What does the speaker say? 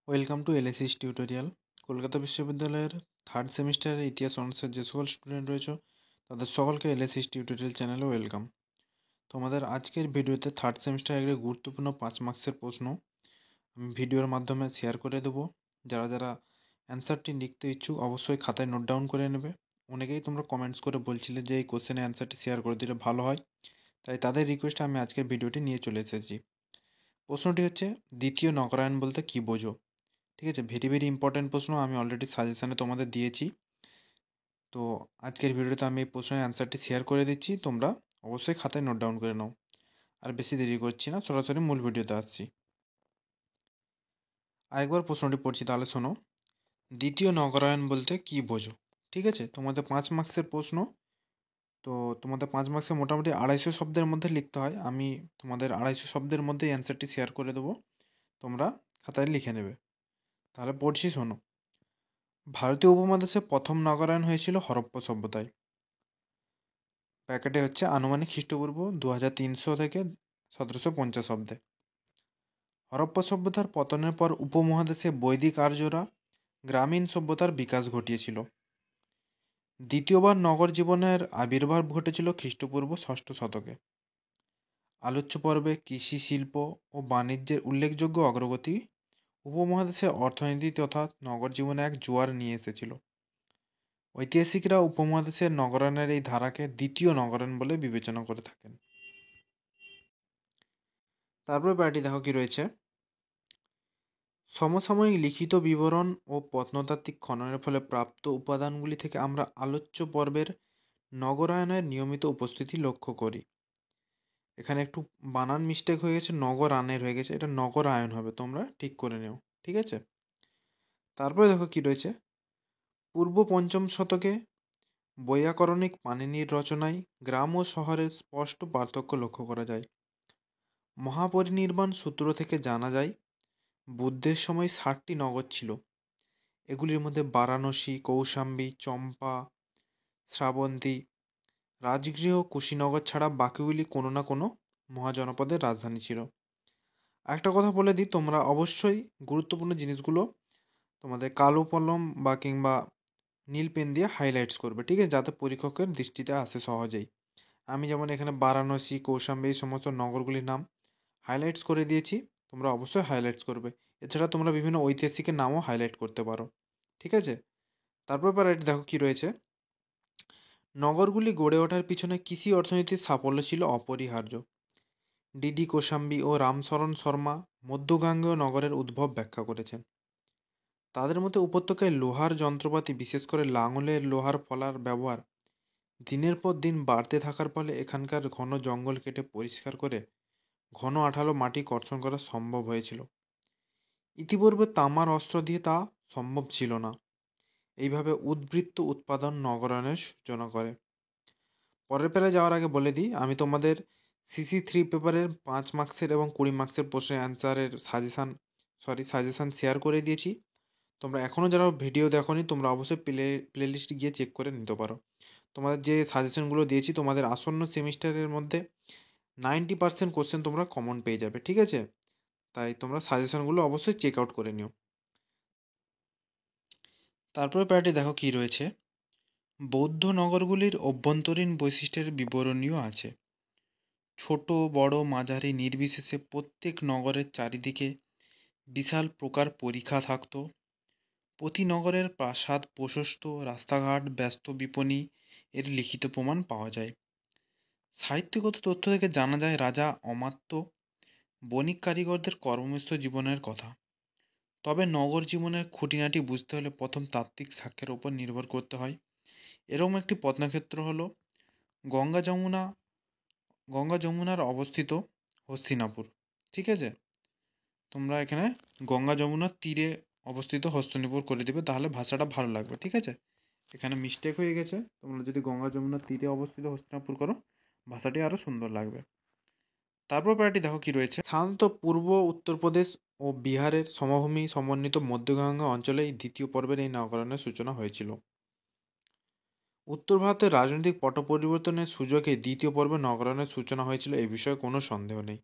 Welcome to এলএসিস tutorial. Kolkata বিশ্ববিদ্যালয়ের third সেমিস্টারের ইতিহাস অনার্সের যে সকল স্টুডেন্ট রয়েছে তাদের সকলকে এলএসিস টিউটোরিয়াল চ্যানেলে ওয়েলকাম। তোমাদের আজকের ভিডিওতে থার্ড সেমিস্টারের একটি গুরুত্বপূর্ণ 5 মার্কসের প্রশ্ন আমি ভিডিওর মাধ্যমে শেয়ার করে দেবো। যারা যারা অ্যান্সারটি লিখতে ইচ্ছুক অবশ্যই খাতায় নোট ডাউন করে নেবে। অনেকেই তোমরা কমেন্টস করে বলছিলে যে এই কোশ্চেনের অ্যান্সারটি শেয়ার করে দিলে ভালো হয়, তাই তাদের রিকোয়েস্টে আমি আজকের ভিডিওটি নিয়ে চলে এসেছি। প্রশ্নটি হচ্ছে, দ্বিতীয় নগরায়ণ বলতে কী বোঝো? ঠিক আছে, ভেরি ভেরি ইম্পর্ট্যান্ট প্রশ্ন। আমি অলরেডি সাজেশানে তোমাদের দিয়েছি। তো আজকের ভিডিওতে আমি এই প্রশ্নের অ্যান্সারটি শেয়ার করে দিচ্ছি, তোমরা অবশ্যই খাতায় নোট ডাউন করে নাও। আর বেশি দেরি করছি না, সরাসরি মূল ভিডিওতে আসছি। আরেকবার প্রশ্নটি পড়ছি, তাহলে শোনো। দ্বিতীয় নগরায়ণ বলতে কী বোঝো? ঠিক আছে, তোমাদের 5 মার্কসের প্রশ্ন। তো তোমাদের 5 মার্কসে মোটামুটি 250 শব্দের মধ্যে লিখতে হয়। আমি তোমাদের 250 শব্দের মধ্যে অ্যান্সারটি শেয়ার করে দেবো, তোমরা খাতায় লিখে নেবে। তাহলে পড়ছি, শোনো। ভারতীয় উপমহাদেশে প্রথম নগরায়ণ হয়েছিল হরপ্পা সভ্যতায়। প্যাকেটে হচ্ছে আনুমানিক খ্রিস্টপূর্ব 2300 থেকে 1750 অব্দে। হরপ্পা সভ্যতার পতনের পর উপমহাদেশে বৈদিক আর্যরা গ্রামীণ সভ্যতার বিকাশ ঘটিয়েছিল। দ্বিতীয়বার নগর জীবনের আবির্ভাব ঘটেছিল খ্রিস্টপূর্ব 6ষ্ঠ শতকে। আলোচ্য পর্বে কৃষি, শিল্প ও বাণিজ্যের উল্লেখযোগ্য অগ্রগতি উপমহাদেশে অর্থনীতি তথা নগর জীবনে এক জোয়ার নিয়ে এসেছিল। ঐতিহাসিকরা উপমহাদেশের নগরায়ণের এই ধারাকে দ্বিতীয় নগরায়ণ বলে বিবেচনা করে থাকেন। তারপরে প্যারাটি দেখো কি রয়েছে। সমসাময়িক লিখিত বিবরণ ও প্রত্নতাত্ত্বিক খননের ফলে প্রাপ্ত উপাদানগুলি থেকে আমরা আলোচ্য পর্বের নগরায়ণের নিয়মিত উপস্থিতি লক্ষ্য করি। এখানে একটু বানান মিস্টেক হয়ে গেছে, নগরায়ণের হয়ে গেছে, এটা নগরায়ণ হবে, তোমরা ঠিক করে নিও। ঠিক আছে, তারপরে দেখো কি রয়েছে। পূর্ব 5ম শতকে বৈয়াকরণিক পাণিনির রচনায় গ্রাম ও শহরের স্পষ্ট পার্থক্য লক্ষ্য করা যায়। মহাপরিনির্বাণ সূত্র থেকে জানা যায় বুদ্ধের সময় 60টি নগর ছিল। এগুলির মধ্যে বারাণসী, কৌশাম্বী, চম্পা, শ্রাবন্তী, রাজগৃহ, কুশীনগর ছাড়া বাকিগুলি কোনো না কোনো মহাজনপদের রাজধানী ছিল। একটা কথা বলে দিই, তোমরা অবশ্যই গুরুত্বপূর্ণ জিনিসগুলো তোমাদের কালো কলম বা কিংবা নীল পেন দিয়ে হাইলাইটস করবে, ঠিক আছে, যাতে পরীক্ষকের দৃষ্টিতে আসে সহজেই। আমি যেমন এখানে বারাণসী, কৌশাম্বী এই সমস্ত নগরগুলির নাম হাইলাইটস করে দিয়েছি, তোমরা অবশ্যই হাইলাইটস করবে। এছাড়া তোমরা বিভিন্ন ঐতিহাসিকের নামও হাইলাইট করতে পারো। ঠিক আছে, তারপর প্যারাটি দেখো কি রয়েছে। নগরগুলি গড়ে ওঠার পিছনে কৃষি অর্থনীতির সাফল্য ছিল অপরিহার্য। ডিডি কোশাম্বী ও রামশরণ শর্মা মধ্যগাঙ্গেয় নগরের উদ্ভব ব্যাখ্যা করেছেন। তাদের মতে উপত্যকায় লোহার যন্ত্রপাতি, বিশেষ করে লাঙলের লোহার ফলার ব্যবহার দিনের পর দিন বাড়তে থাকার ফলে এখানকার ঘন জঙ্গল কেটে পরিষ্কার করে ঘন আঠালো মাটি কর্ষণ করা সম্ভব হয়েছিল। ইতিপূর্বে তামার অস্ত্র দিয়ে তা সম্ভব ছিল না। এইভাবে উদ্বৃত্ত উৎপাদন নগরায়ণের সূচনা করে। পরের পেরে যাওয়ার আগে বলে দিই, আমি তোমাদের CC3 পেপারের 5 মার্কসের এবং 20 মার্কসের প্রশ্নের অ্যান্সারের সাজেশান শেয়ার করে দিয়েছি। তোমরা এখনও যারা ভিডিও দেখোনি তোমরা অবশ্যই প্লেলিস্ট গিয়ে চেক করে নিতে পারো। তোমাদের যে সাজেশনগুলো দিয়েছি তোমাদের আসন্ন সেমিস্টারের মধ্যে 90% কোশ্চেন তোমরা কমন পেয়ে যাবে। ঠিক আছে, তাই তোমরা সাজেশনগুলো অবশ্যই চেক আউট করে নিও। তারপরে প্যারাটি দেখো কি রয়েছে। বৌদ্ধ নগরগুলির অভ্যন্তরীণ বৈশিষ্ট্যের বিবরণীও আছে। ছোট বড় মাঝারি নির্বিশেষে প্রত্যেক নগরের চারিদিকে বিশাল প্রকার পরিখা থাকত। প্রতি নগরের প্রাসাদ, প্রশস্ত রাস্তাঘাট, ব্যস্ত বিপণী এর লিখিত প্রমাণ পাওয়া যায়। সাহিত্যগত তথ্য থেকে জানা যায় রাজা, অমাত্য, বণিক, কারিগরদের কর্মব্যস্ত জীবনের কথা। তবে নগর জীবনের খুঁটিনাটি বুঝতে হলে প্রথম তাত্ত্বিক সাক্ষ্যের ওপর নির্ভর করতে হয়। এরকম একটি প্রত্নক্ষেত্র হলো গঙ্গা যমুনার অবস্থিত হস্তিনাপুর। ঠিক আছে, তোমরা এখানে গঙ্গা যমুনার তীরে অবস্থিত হস্তিনাপুর করে দেবে, তাহলে ভাষাটা ভালো লাগবে। ঠিক আছে, এখানে মিস্টেক হয়ে গেছে, তোমরা যদি গঙ্গা যমুনার তীরে অবস্থিত হস্তিনাপুর করো ভাষাটি আরও সুন্দর লাগবে। তারপর প্যারাটি দেখো কি রয়েছে। সাধারণত পূর্ব উত্তরপ্রদেশ ও বিহারের সমভূমি সমন্বিত মধ্যগঙ্গা অঞ্চলে এই দ্বিতীয় পর্বের এই নগরায়ণের সূচনা হয়েছিল। উত্তর ভারতের রাজনৈতিক পট পরিবর্তনের সুযোগে দ্বিতীয় পর্বে নগরায়ণের সূচনা হয়েছিল, এই বিষয়ে কোনো সন্দেহ নেই।